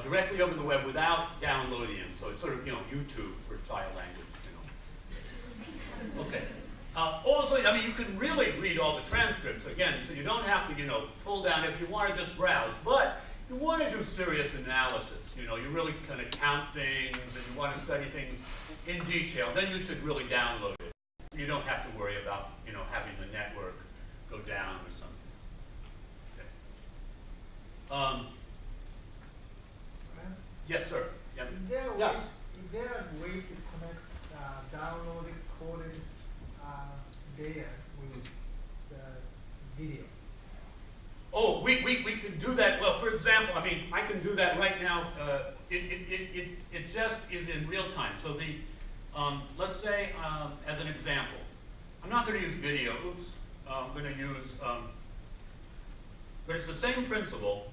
directly over the web without downloading them. So it's sort of, YouTube for child language, Okay. Also, I mean, you can really read all the transcripts again, so you don't have to, pull down if you want to just browse. But if you want to do serious analysis, you really kind of count things and you want to study things in detail, then you should really download it. You don't have to worry about, having the network go down or something. Okay. Yes, sir. Yep. Is there a Yes. way to connect downloaded coded data with the video? Oh, we can do that. Well, for example, I mean, I can do that right now. It just is in real time. So the let's say, as an example, I'm not going to use video. Oops. I'm going to use, but it's the same principle.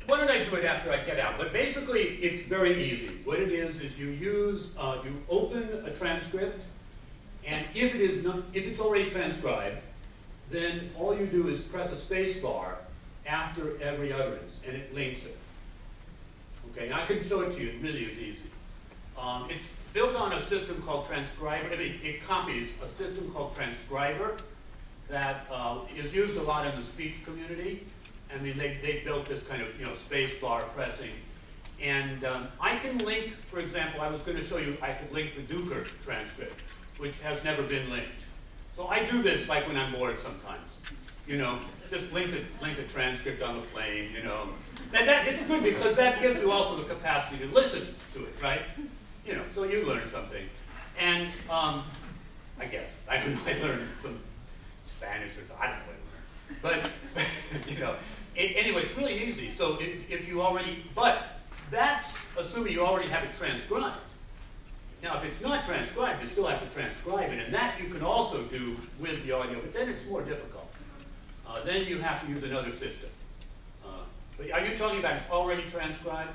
Why don't I do it after I get out? But basically, it's very easy. What it is you use, you open a transcript, and if it's already transcribed, then all you do is press a space bar after every utterance, and it links it. Okay, and I can show it to you. It really is easy. It's built on a system called Transcriber. I mean, it copies a system called Transcriber that is used a lot in the speech community. I mean, they built this kind of, space bar pressing. And I can link, for example, I was going to show you, I could link the Duker transcript, which has never been linked. So I do this like when I'm bored sometimes. Just link a transcript on the plane, And it's good because that gives you also the capacity to listen to it, right? So you learn something. And I guess, I learned some Spanish or something, I don't know what I learned. But, anyway, it's really easy. So if you already, but that's assuming you already have it transcribed. Now, if it's not transcribed, you still have to transcribe it, and that you can also do with the audio, but then it's more difficult. Then you have to use another system. But are you talking about it's already transcribed?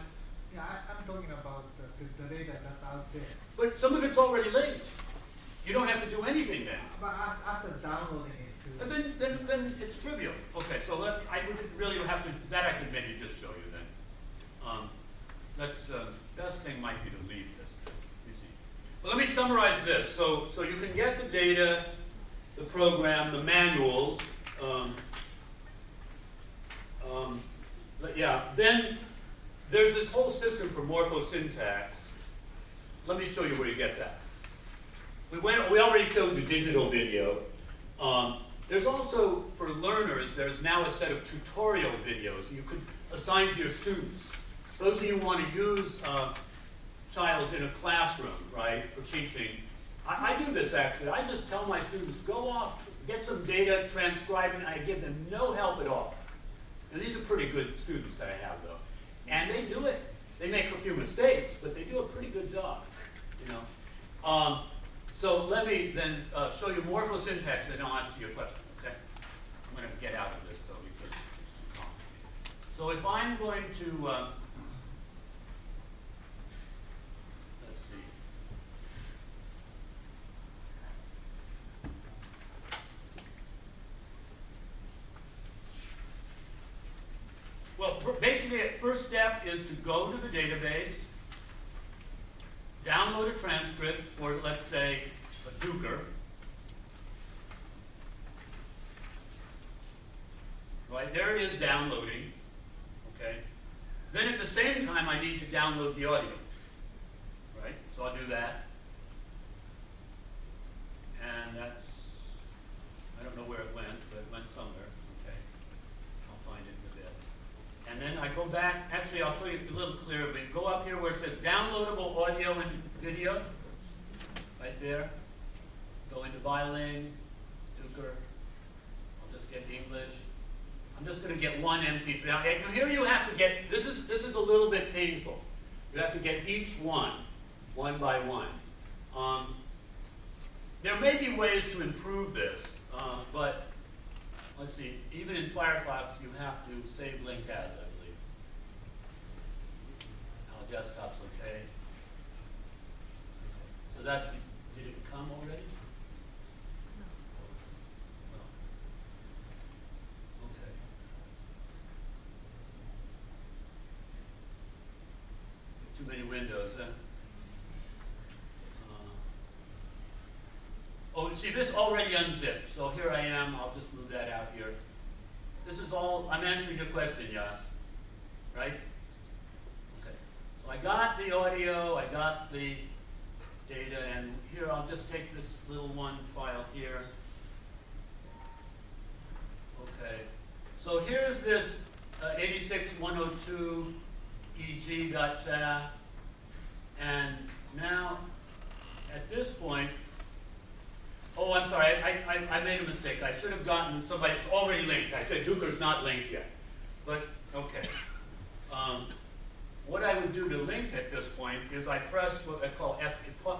Yeah, I'm talking about the data that's out there. But some of it's already linked. You don't have to do anything then. But after downloading it to... Then it's trivial. Okay, so I wouldn't really have to, that I could maybe just show you then. Best thing might be to leave this. You see. Well, let me summarize this. So you can get the data, the program, the manuals. Then there's this whole system for morphosyntax. Let me show you where you get that. We already showed the digital video. There's also, for learners, there's now a set of tutorial videos you could assign to your students. Those of you who want to use Childs in a classroom, right, for teaching, I do this actually. I just tell my students, go off, get some data, transcribe it, and I give them no help at all. And these are pretty good students that I have, though. And they do it. They make a few mistakes, but they do a pretty good job, So let me then show you morphosyntax, and I'll answer your question, okay? I'm going to get out of this, though, because it's too complicated. So if I'm going to, let's see. Well, basically, the first step is to go to the database, download a transcript for, let's say, a Duker. Right, there it is downloading. Okay. Then at the same time, I need to download the audio. Right? So I'll do that. And that's, I don't know where it went, but it went somewhere. Okay. I'll find it in a bit. And then I go back, actually I'll show you a little clearer, but go up here where it says downloadable audio and video, right there. Go into violin, Duker, I'll just get English. I'm just going to get one MP3. Now here you have to get, this is a little bit painful. You have to get each one by one. There may be ways to improve this, but let's see, even in Firefox, you have to save link as, I believe. Now, desktop's okay. So that's, did it come already? No. Okay. see this already unzipped. So here I am. I'll just move that out here. This is all, I'm answering your question, Yas. Right? Okay. So I got the audio, I got the data, and here I'll just take this little one file here. Okay. So here's this 86102 EG.cha, and now at this point, oh, I'm sorry, I made a mistake. I should have gotten somebody that's already linked. I said Duker's not linked yet, but okay. What I would do to link at this point is I press what I call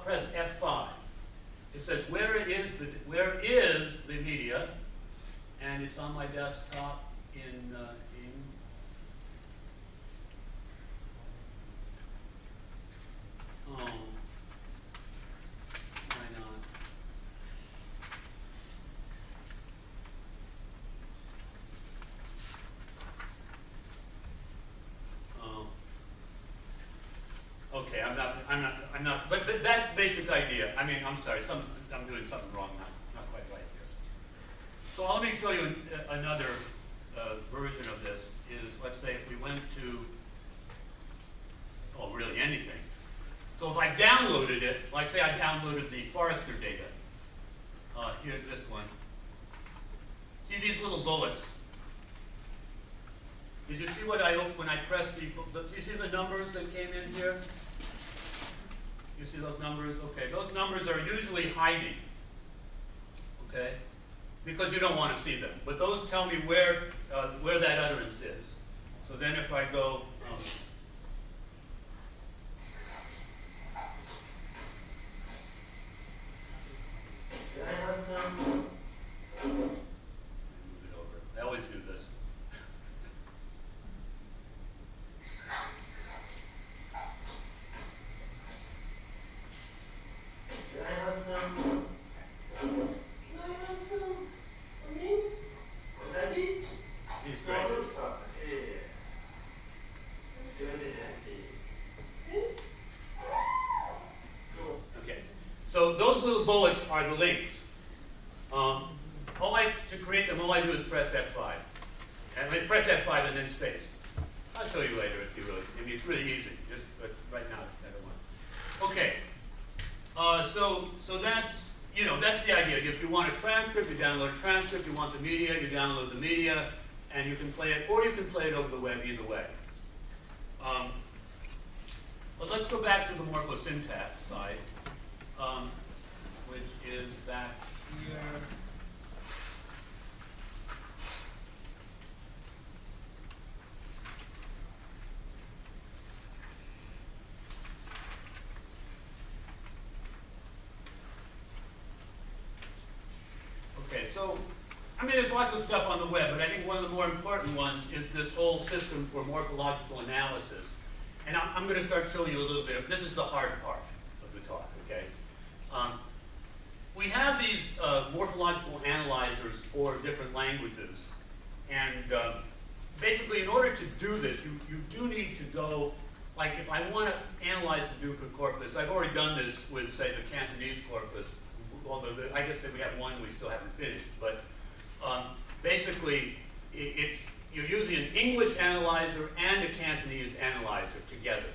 press F5. It says where is the media, and it's on my desktop in why not? Okay, I'm not, but that's the basic idea. I mean, I'm sorry, I'm doing something wrong now, not quite right here. So let me show you another version of this. Is, let's say if we went to, oh, really anything. So if I downloaded it, like say I downloaded the Forrester data. Here's this one. See these little bullets? Did you see what when I pressed do you see the numbers that came in here? You see those numbers? Okay, those numbers are usually hiding, okay? Because you don't want to see them. But those tell me where that utterance is. So then if I go, Can I have some? move it over. I always do this. Can I have some? Can I have some? I mean, ready? He's great. Okay. So those little bullets are the links. To create them, all I do is press F5. And then press F5 and then space. I'll show you later if you really, I mean, it's really easy, just, but right now I don't want. Okay. So that's, that's the idea. If you want a transcript, you download a transcript. You want the media, you download the media, and you can play it, or you can play it over the web either way. But let's go back to the morphosyntax side, which is back here. Okay, so, I mean, there's lots of stuff on the web, but I think one of the more important ones is this whole system for morphological analysis. And I'm going to start showing you a little bit of, this is the hard part of the talk, okay? We have these morphological analyzers for different languages. And basically, in order to do this, you do need to go, like if I want to analyze the Duker corpus, I've already done this with, say, the Cantonese corpus, although I guess that we have one we still haven't finished. But basically, you're using an English analyzer and a Cantonese analyzer together.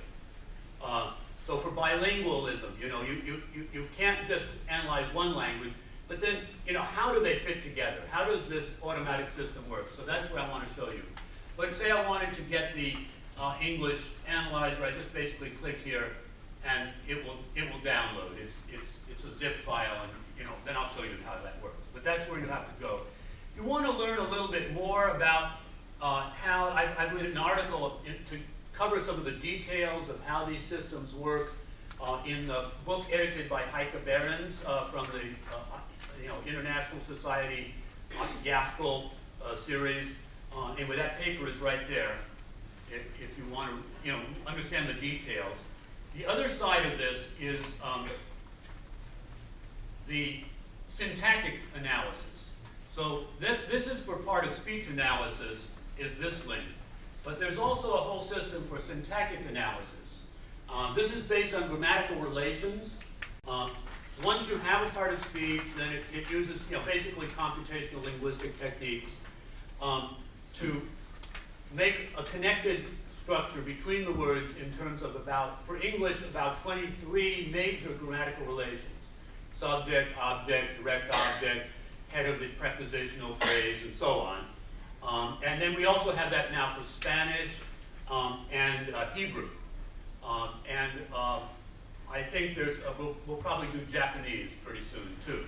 So for bilingualism, you can't just analyze one language, but then, how do they fit together? How does this automatic system work? So that's what I want to show you. But say I wanted to get the English analyzer, I just basically click here, and it will download. It's a zip file, and then I'll show you how that works. But that's where you have to go. If you want to learn a little bit more about how I've written an article to cover some of the details of how these systems work in the book edited by Heike Behrens from the International Society Gaskell series. And with that paper is right there if you want to understand the details. The other side of this is the syntactic analysis. So this is for part of speech analysis, is this link. But there's also a whole system for syntactic analysis. This is based on grammatical relations. once you have a part of speech, then it uses, basically computational linguistic techniques to make a connected structure between the words in terms of for English, about 23 major grammatical relations. Subject, object, direct object, head of the prepositional phrase, and so on. And then we also have that now for Spanish and Hebrew. I think we'll probably do Japanese pretty soon too.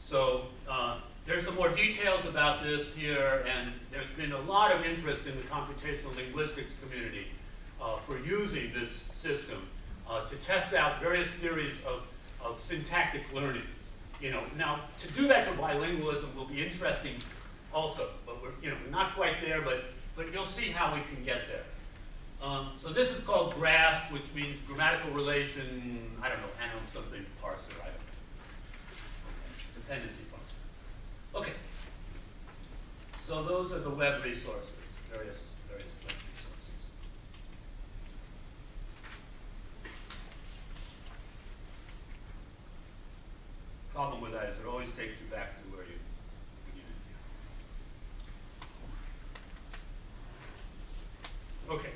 So there's some more details about this here, and there's been a lot of interest in the computational linguistics community for using this system to test out various theories of syntactic learning. Now to do that for bilingualism will be interesting also, but we're not quite there, but you'll see how we can get there. So this is called GRASP, which means grammatical relation, I don't know, something parser, I don't know. Dependency parser. Okay. So those are the web resources, various web resources. Problem with that is it always takes you back to where you began. Okay.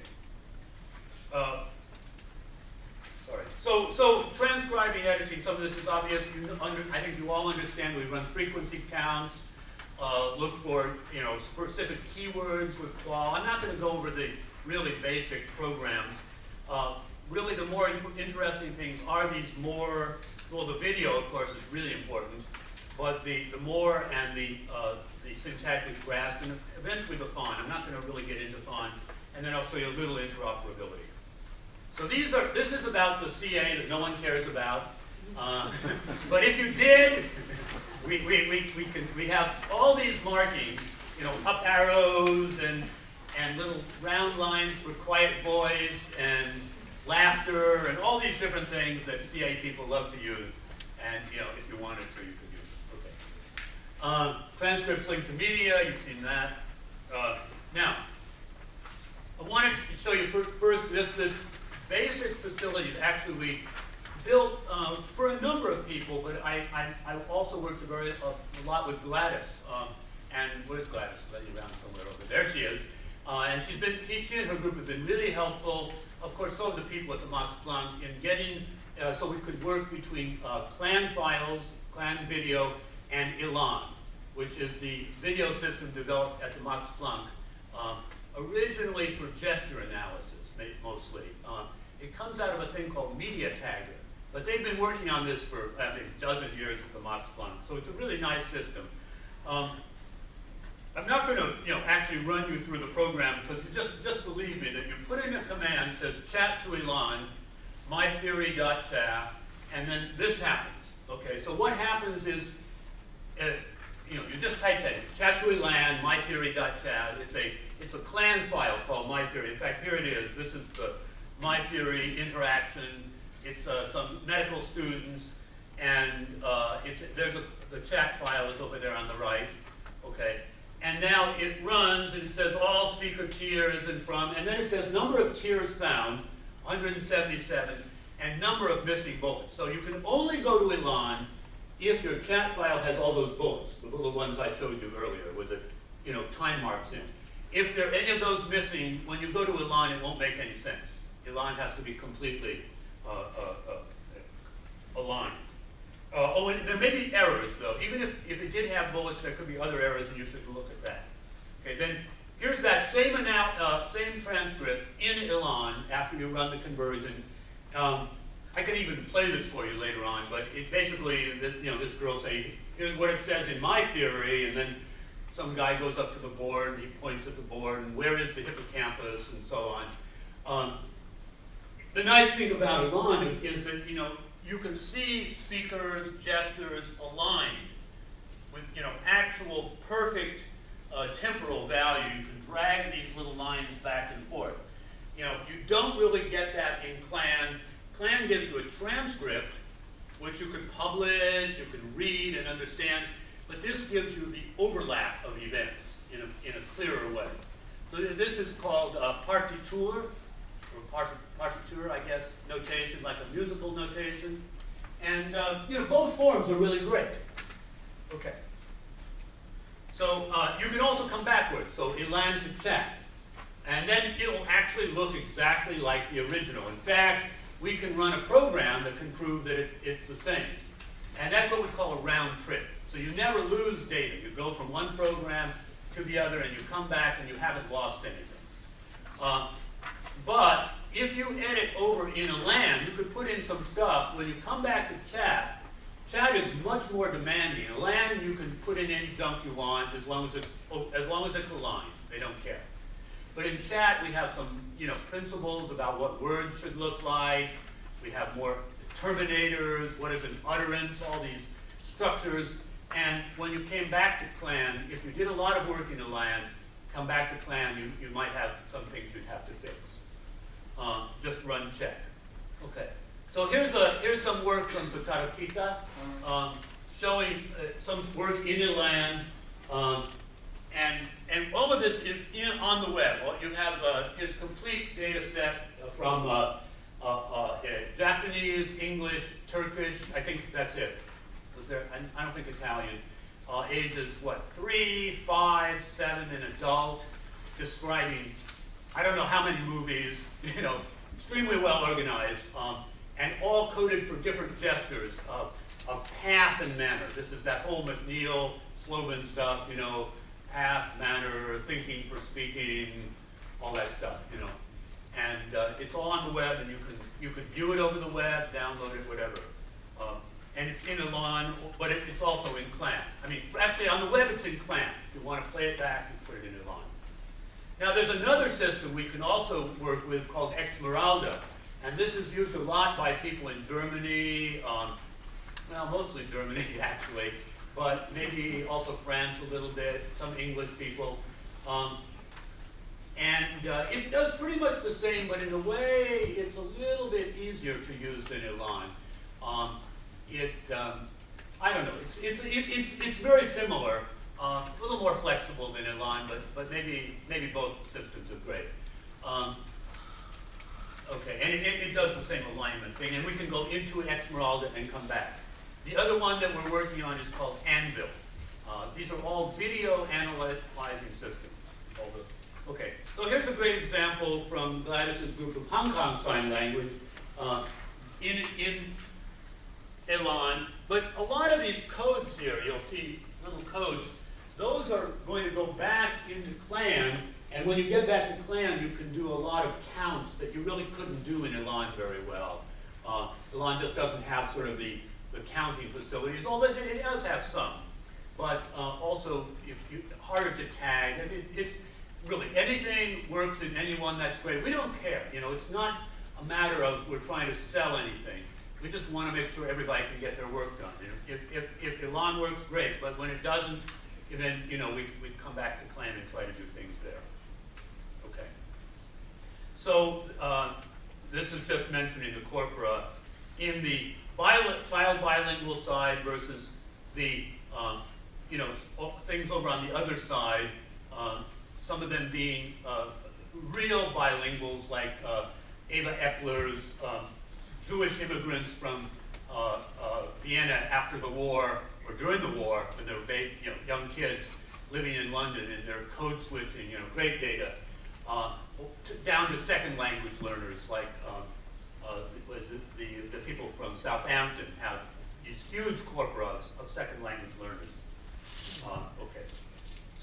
Sorry. So transcribing, editing, some of this is obvious. I think you all understand we run frequency counts, look for specific keywords with qual. I'm not going to go over the really basic programs. Really the more interesting things are these more, well, the video of course is really important, but the more and the syntactic grasp and eventually the font. I'm not going to really get into font, and then I'll show you a little interoperability. So this is about the CA that no one cares about. But if you did, we have all these markings, up arrows and little round lines for quiet voice and laughter and all these different things that CA people love to use. And if you wanted to, you could use it. Okay. Transcripts linked to media, you've seen that. Now, I wanted to show you first this basic facility that actually we built for a number of people, but I also worked a lot with Gladys. And where's Gladys? Letting around somewhere over there. She is. And she and her group have been really helpful. Of course, so have the people at the Max Planck in getting so we could work between CLAN files, CLAN video, and Elan, which is the video system developed at the Max Planck, originally for gesture analysis, mostly. It comes out of a thing called Media Tagger, but they've been working on this for a dozen years at the Max Planck, so it's a really nice system. I'm not going to, actually run you through the program because just believe me that you put in a command that says chat to Elan, mytheory.chat, and then this happens. Okay, so what happens is, you just type that in, chat to Elan, mytheory.chat. It's a CLAN file called mytheory. In fact, here it is. This is the mytheory interaction. It's some medical students, and the chat file is over there on the right. Okay. And now it runs and it says all speaker tiers and from, and then it says number of tiers found, 177, and number of missing bullets. So you can only go to Elan if your chat file has all those bullets, the little ones I showed you earlier with the time marks in. If there are any of those missing, when you go to Elan, it won't make any sense. Elan has to be completely aligned. And there may be errors, though. Even if it did have bullets, there could be other errors, and you should look at that. Okay, then here's that same transcript in Elan after you run the conversion. I can even play this for you later on, but it basically, this girl saying, here's what it says in my theory, and then some guy goes up to the board, and he points at the board, and where is the hippocampus, and so on. The nice thing about Elan is that, you can see speakers, gestures aligned with, actual perfect temporal value. You can drag these little lines back and forth. You don't really get that in CLAN. CLAN gives you a transcript, which you can publish, you can read and understand, but this gives you the overlap of events in a clearer way. So this is called partitur, or partiture, I guess, notation, like a musical notation. And both forms are really great. Okay. So you can also come backwards, so elan to chat. And then it'll actually look exactly like the original. In fact, we can run a program that can prove that it's the same. And that's what we call a round trip. So you never lose data. You go from one program to the other, and you come back, and you haven't lost anything. But if you edit over in elan, you could put in some stuff. When you come back to chat, chat is much more demanding. Elan, you can put in any junk you want as long as it's aligned. They don't care. But in chat, we have some principles about what words should look like. We have more terminators, what is an utterance, all these structures. And when you came back to clan, if you did a lot of work in elan, come back to clan, you might have some things you'd have to fix. Just run check. Okay. So here's some work from Sotarakita showing some work in elan. And all of this is on the web. You have his complete data set from Japanese, English, Turkish. I think that's it. Was there? I don't think Italian. Ages 3, 5, 7, and adult. Describing, I don't know how many movies. Extremely well organized, and all coded for different gestures of path and manner. This is that whole McNeil slogan stuff. Path, manner, thinking for speaking, all that stuff, And it's all on the web, and you can view it over the web, download it, whatever. And it's in elan, but it's also in clan. Actually, on the web, it's in clan. If you want to play it back, you put it in elan. Now, there's another system we can also work with called Esmeralda, and this is used a lot by people in Germany, well, mostly Germany, actually. But maybe also France a little bit, some English people. It does pretty much the same, but in a way, it's a little bit easier to use than elan. I don't know, it's very similar, a little more flexible than elan, but maybe both systems are great. Okay, and it does the same alignment thing, and we can go into Esmeralda and come back. The other one that we're working on is called Anvil. These are all video analyzing systems. Okay, so here's a great example from Gladys's group of Hong Kong Sign Language in elan. But a lot of these codes here, you'll see little codes, those are going to go back into clan, and when you get back to clan, you can do a lot of counts that you really couldn't do in elan very well. Elan just doesn't have sort of the counting facilities, although it does have some, but also harder to tag. It's really, anything works in anyone, that's great. We don't care. It's not a matter of we're trying to sell anything. We just want to make sure everybody can get their work done. If elan works, great, but when it doesn't, then we come back to clan and try to do things there. Okay. So this is just mentioning the corpora in the child bilingual side versus the things over on the other side. Some of them being real bilinguals, like Eva Epler's Jewish immigrants from Vienna after the war, or during the war, when they were young kids living in London, and they're code switching, great data, down to second language learners, like the people from Southampton have these huge corporas of second language learners. Okay.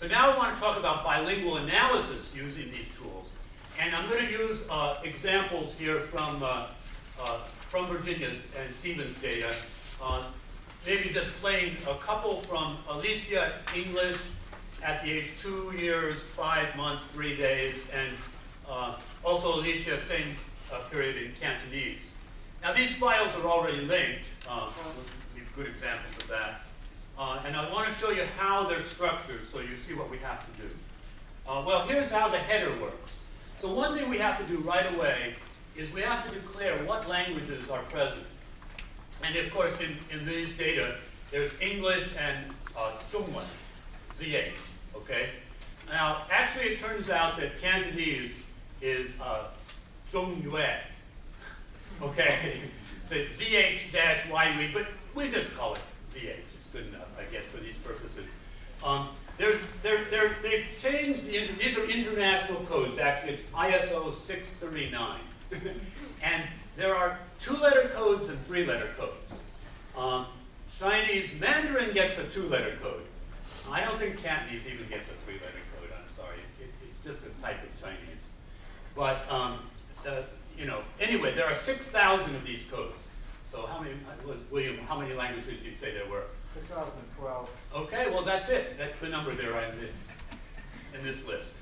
So now I want to talk about bilingual analysis using these tools. And I'm going to use examples here from Virginia's and Stephen's data. Maybe just playing a couple from Alicia, English, at the age 2 years, 5 months, 3 days, and also Alicia, same period in Cantonese. Now these files are already linked. These good examples of that. And I want to show you how they're structured so you see what we have to do. Well, here's how the header works. So one thing we have to do right away is we have to declare what languages are present. And of course, in these data, there's English and Zhongwen, ZH, okay? Now, actually, it turns out that Cantonese is Zhongyue, okay? say ZH-YUE, but we just call it ZH. It's good enough, I guess, for these purposes. They've changed these are international codes. Actually, it's ISO 639. And there are 2-letter codes and 3-letter codes. Chinese Mandarin gets a 2-letter code. I don't think Cantonese even gets a 3-letter code. I'm sorry. It's just a type of Chinese. But, anyway, there are 6,000 of these codes. So how many, William, how many languages did you say there were? 2012. Okay, well that's it. That's the number there in this list.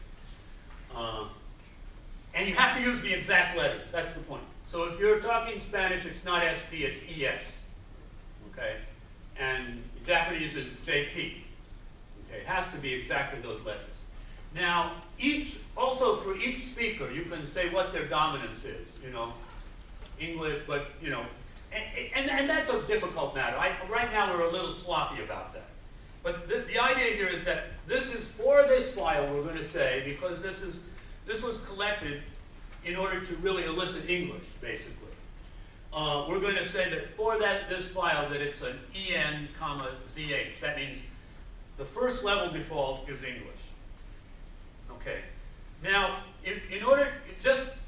And you have to use the exact letters. That's the point. So if you're talking Spanish, it's not SP, it's ES. Okay? And Japanese is JP. Okay? It has to be exactly those letters. Now, also for each speaker, you can say what their dominance is. English, but, and that's a difficult matter. Right now we're a little sloppy about that. But the idea here is that this is for this file, we're going to say, because this was collected in order to really elicit English, basically. We're going to say that for this file that it's an EN, ZH. That means the first level default is English. Okay. Now, in order,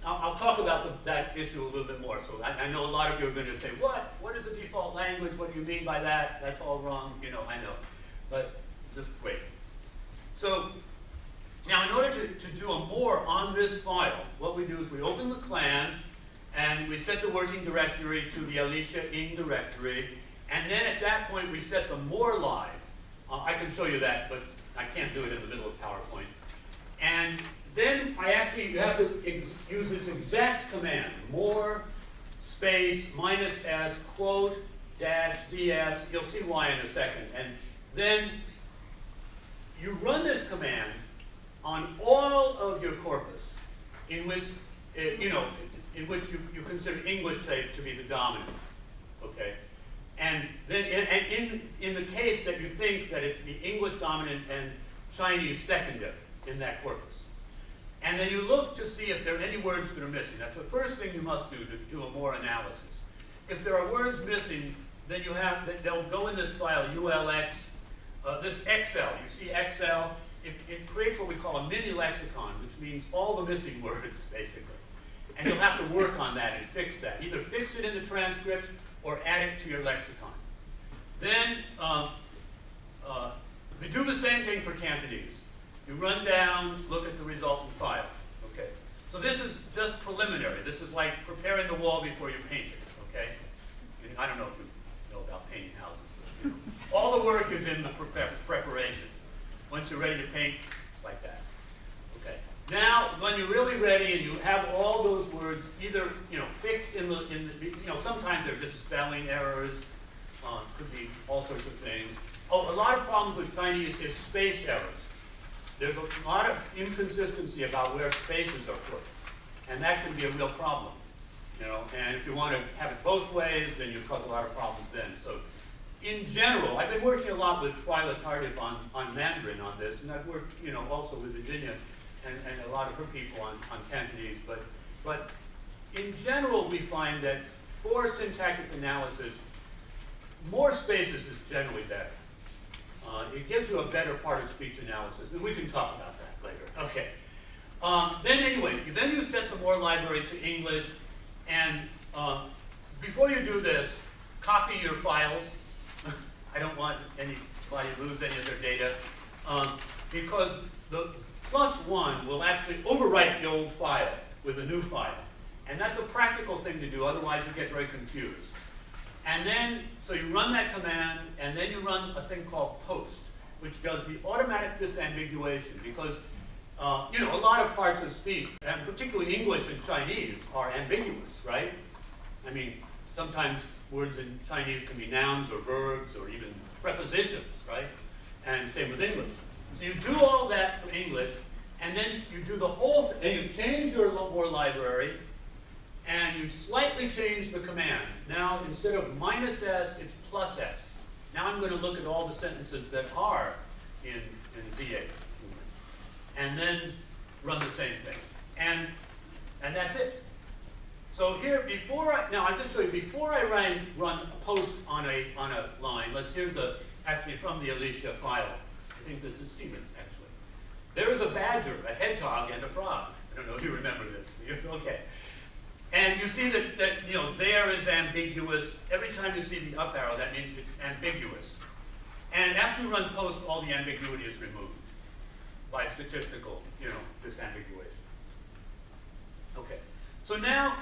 I'll talk about that issue a little bit more. So I know a lot of you are going to say, what? What is a default language? What do you mean by that? That's all wrong. I know. But just wait. So now in order to do a more on this file, what we do is we open the clan and we set the working directory to the Alicia Ing directory. And then at that point we set the more live. I can show you that, but I can't do it in the middle of PowerPoint. And then you have to use this exact command, more space -s quote -zs. You'll see why in a second. And then you run this command on all of your corpus, in which you consider English, say, to be the dominant. Okay, and then in the case that you think that it's the English dominant and Chinese secondary in that corpus. And then you look to see if there are any words that are missing. That's the first thing you must do to do a more analysis. If there are words missing, then they'll go in this file, ULX, this XL. You see XL, it creates what we call a mini lexicon, which means all the missing words, basically. And you'll have to work on that and fix that. Either fix it in the transcript or add it to your lexicon. Then we do the same thing for Cantonese. You run down, look at the resultant file. Okay. So this is just preliminary. This is like preparing the wall before you paint it. Okay. And I don't know if you know about painting houses. All the work is in the preparation. Once you're ready to paint, it's like that. Okay. Now, when you're really ready and you have all those words either fixed in the sometimes they're just spelling errors. Could be all sorts of things. Oh, a lot of problems with Chinese is space errors. There's a lot of inconsistency about where spaces are put, and that can be a real problem. And if you want to have it both ways, then you cause a lot of problems then. So, in general, I've been working a lot with Twyla Tardif on Mandarin on this, and I've worked, also with Virginia and a lot of her people on Cantonese. But in general, we find that for syntactic analysis, more spaces is generally better. It gives you a better part of speech analysis, and we can talk about that later. Okay. Then you set the more library to English, and before you do this, copy your files. I don't want anybody to lose any of their data, because the +1 will actually overwrite the old file with a new file, and that's a practical thing to do. Otherwise, you get very confused. And then, so you run that command, and then you run a thing called post, which does the automatic disambiguation, because, a lot of parts of speech, and particularly English and Chinese, are ambiguous, right? I mean, sometimes words in Chinese can be nouns or verbs or even prepositions, right? And same with English. So you do all that for English, and then you do the whole thing, and you change your more library, and you slightly change the command. Now, instead of -s, it's +s. Now I'm going to look at all the sentences that are in ZH. And then run the same thing. And that's it. So here, now I'll just show you, before I run a post on a line, here's actually from the Alicia file. I think this is Stephen, actually. There is a badger, a hedgehog, and a frog. I don't know if you remember this. Okay. And you see that there is ambiguous. Every time you see the up arrow, that means it's ambiguous. And after you run post, all the ambiguity is removed by statistical, disambiguation. Okay. So now,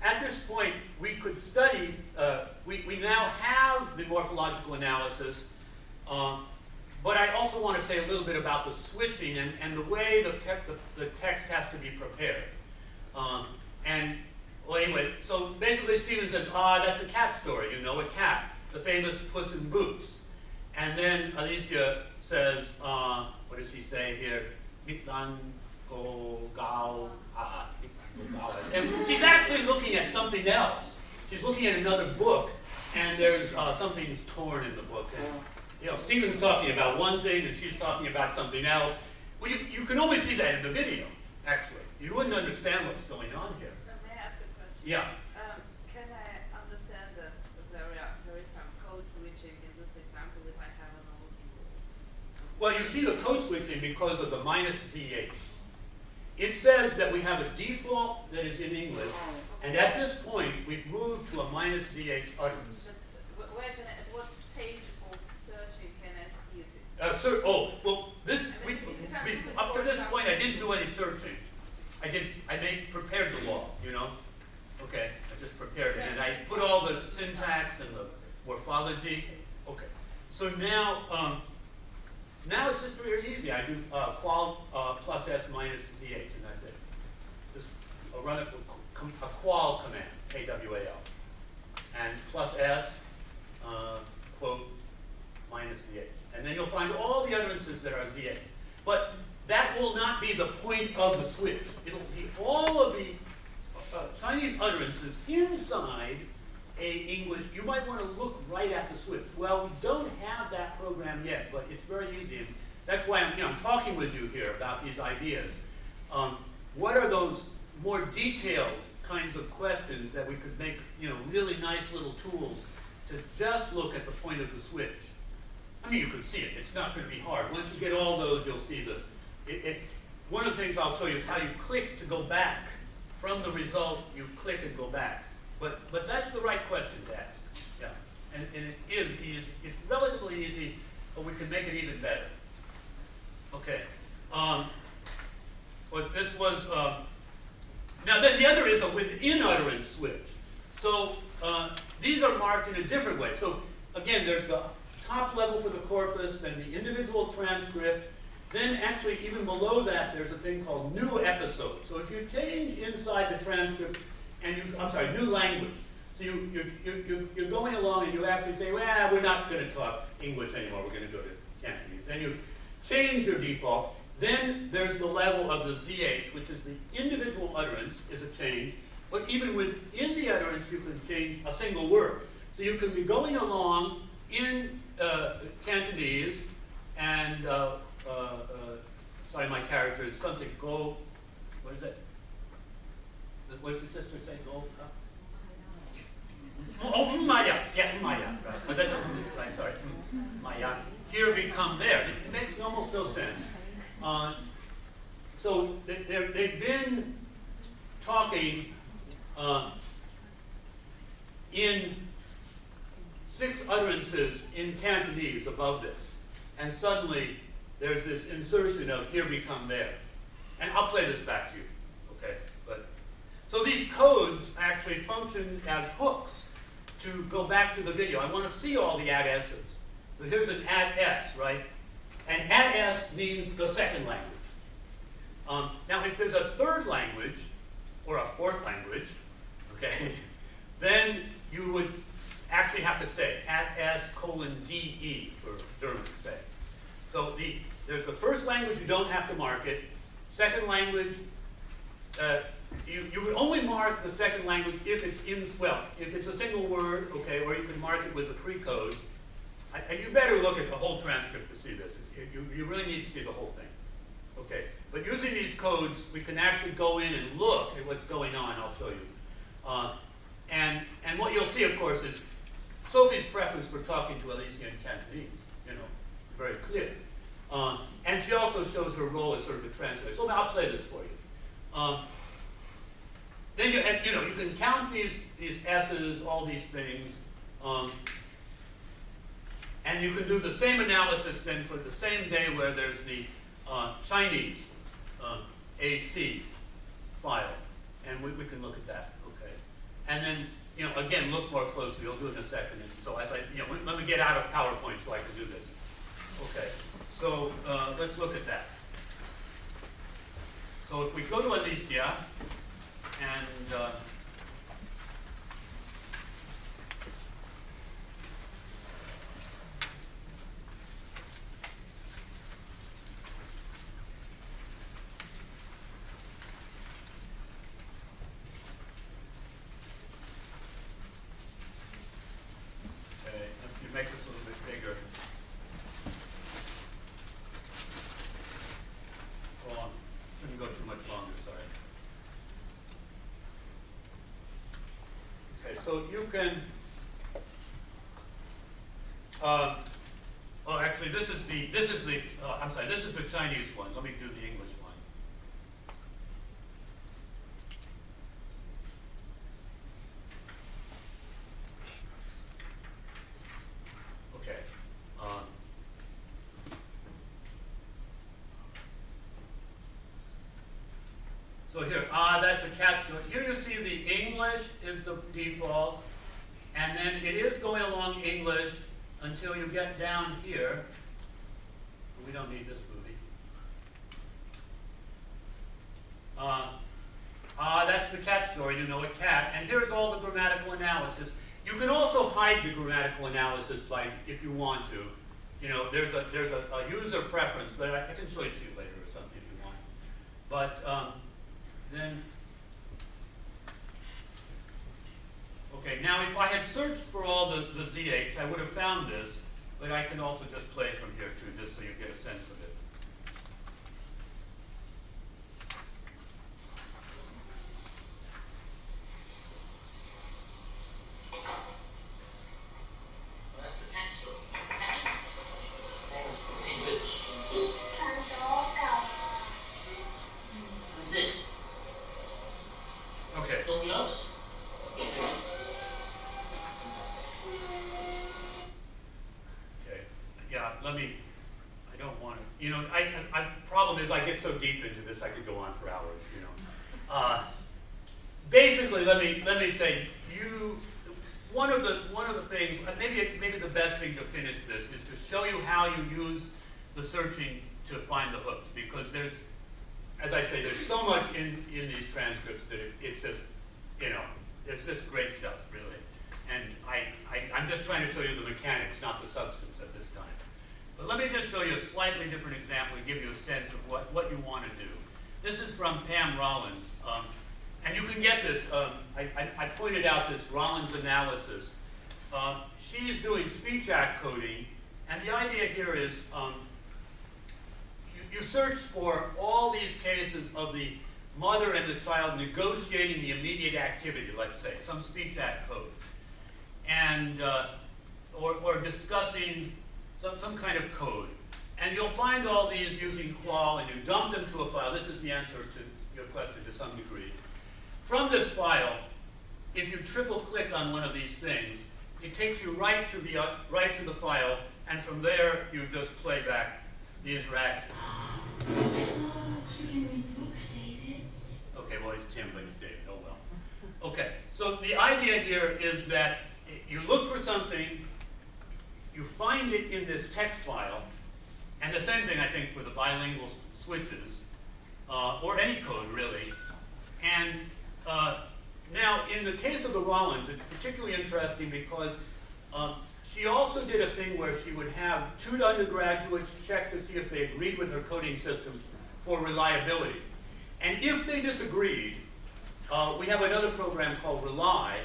at this point, we could study, we now have the morphological analysis, but I also want to say a little bit about the switching and the way the text has to be prepared. Well, anyway, so basically Stephen says, that's a cat story, a cat, the famous Puss in Boots. And then Alicia says, what does she say here? And she's actually looking at something else. She's looking at another book, and there's something's torn in the book. And, Stephen's talking about one thing, and she's talking about something else. Well, you can only see that in the video, actually. You wouldn't understand what's going on here. May I ask a question? Yeah. Can I understand that there is some code switching in this example if I have an old English? Well, you see the code switching because of the -ZH. It says that we have a default that is in English, and at this point, we've moved to a -ZH utterance. But at what stage of searching can I see it? Up to this point, I didn't do any searching. I prepared the law, Okay, I just prepared it, and I put all the syntax and the morphology. Okay, so now it's just very easy. I do qual plus s minus zh, and that's it. Just I'll run a qual command, kwal, and plus s quote minus zh, and then you'll find all the utterances that are zh. But that will not be the point of the switch. It'll be all of the Chinese utterances inside English. You might want to look right at the switch. Well, we don't have that program yet, but it's very easy. And that's why I'm talking with you here about these ideas. What are those more detailed kinds of questions that we could make, really nice little tools to just look at the point of the switch? I mean, you can see it. It's not going to be hard. Once you get all those, you'll see one of the things I'll show you is how you click to go back. From the result, you click and go back. But that's the right question to ask. Yeah. And it is easy. It's relatively easy, but we can make it even better. Okay. But this was, now then the other is a within utterance switch. So these are marked in a different way. So again, there's the top level for the corpus, then the individual transcript. Then actually even below that, there's a thing called new episode. So if you change inside the transcript, and new language. So you're going along and you actually say, well, we're not going to talk English anymore, we're going to go to Cantonese. Then you change your default. Then there's the level of the ZH, which is the individual utterance, is a change. But even within the utterance, you can change a single word. So you can be going along in Cantonese, and sorry, my character is something go. What is that? What does your sister say? Go. Oh, Maya. Yeah, Maya. Right. But that's right. Sorry, Maya. Here become there. It makes almost no sense. So they've been talking in 6 utterances in Cantonese above this, and suddenly there's this insertion of here become there. And I'll play this back to you, okay? So these codes actually function as hooks to go back to the video. I want to see all the @s's. So here's an @s, right? And @s means the second language. Now, if there's a third language, or a fourth language, okay, then you would actually have to say @s:(DE for German, say. So there's the first language, you don't have to mark it. Second language, you would only mark the second language if it's if it's a single word, okay, or you can mark it with the precode. And you better look at the whole transcript to see this. You really need to see the whole thing. Okay, but using these codes, we can actually go in and look at what's going on. I'll show you. course, is Sophie's preference for talking to Alicia in Cantonese, you know, very clear. And she also shows her role as sort of a translator. So I'll play this for you. Then you can count these S's, all these things, and you can do the same analysis then for the same day where there's the Chinese AC file, and we can look at that, okay? And then, you know, again, look more closely. We'll do it in a second. And so as let me get out of PowerPoint so I can do this. Okay, so let's look at that. So if we go to Alicia, and make this a little bit bigger. Hold on, shouldn't go too much longer, sorry. Okay, so you can, oh, actually, this is the Chinese one. Let me do the English one. Okay. So here, that's a caption. Here you see the English is the default, and then it is going along English until you get down here. We don't need this movie. That's the cat story, you know, a cat. And here's all the grammatical analysis. You can also hide the grammatical analysis by, if you want to. You know, there's a user preference, but I can show it to you later or something if you want. But then, okay, now if I had searched for all the ZH, I would have found this, but I can also just play from here too, just so you get a sense of it. That's the cat story. See this. Who's this? Okay. Douglas? Okay. Yeah, I don't want to, you know, problem is I get so deep into this I could go on for hours, you know. Basically, let me say, one of the things, maybe the best thing to finish this is to show you how you use the searching to find the hooks, because there's, as I say, there's so much in these transcripts that it's just, you know, it's just great stuff, really. And I'm just trying to show you the mechanics, not the substance at this time. But let me just show you a slightly different example to give you a sense of what you want to do. This is from Pam Rollins. And you can get this, I pointed out this Rollins analysis. She's doing speech act coding, and the idea here is you search for all these cases of the mother and the child negotiating the immediate activity, let's say, some speech act code, and or discussing some kind of code. And you'll find all these using qual, and you dump them to a file. This is the answer to your question to some degree. From this file, if you triple click on one of these things, it takes you right to the file, and from there you just play back the interaction. Okay, well, he's Tim, but he's David. Oh well. Okay, so the idea here is that you look for something, you find it in this text file, and the same thing I think for the bilingual switches, or any code really. And now, in the case of the Rollins, it's particularly interesting because she also did a thing where she would have two undergraduates check to see if they agreed with her coding system for reliability. And if they disagreed, we have another program called Rely.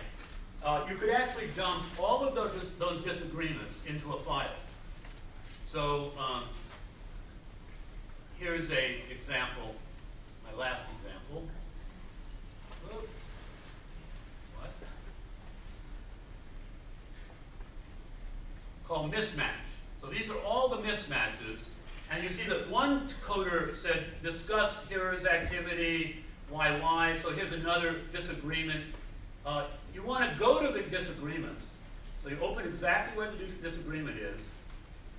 You could actually dump all of those disagreements into a file. So here's an example, my last example. What? call mismatch. So these are all the mismatches. And you see that one coder said, discuss here's activity, why. So here's another disagreement. You want to go to the disagreements. So you open exactly where the disagreement is.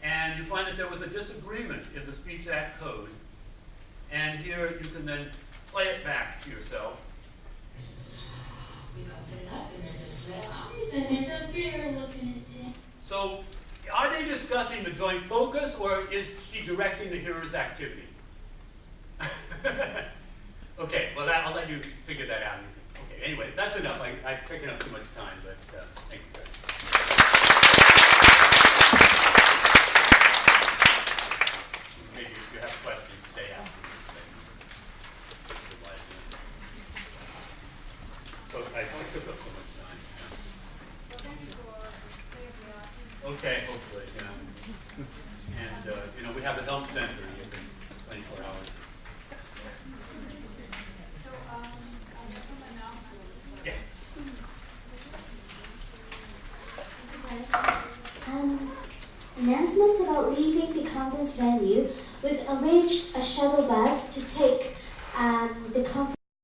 And you find that there was a disagreement in the Speech Act code. And here you can then play it back to yourself. So, are they discussing the joint focus, or is she directing the hearer's activity? Okay, well, I'll let you figure that out. Okay, anyway, that's enough. I've taken up too much time, but thank you very much. Maybe if you have questions, stay out. So I took up so much time. Well, thank you for the state of the art. Okay, hopefully, yeah. And we have the help center here in 24 hours. So, I have some announcements. Yeah. Announcements about leaving the conference venue. We've arranged a shuttle bus to take the conference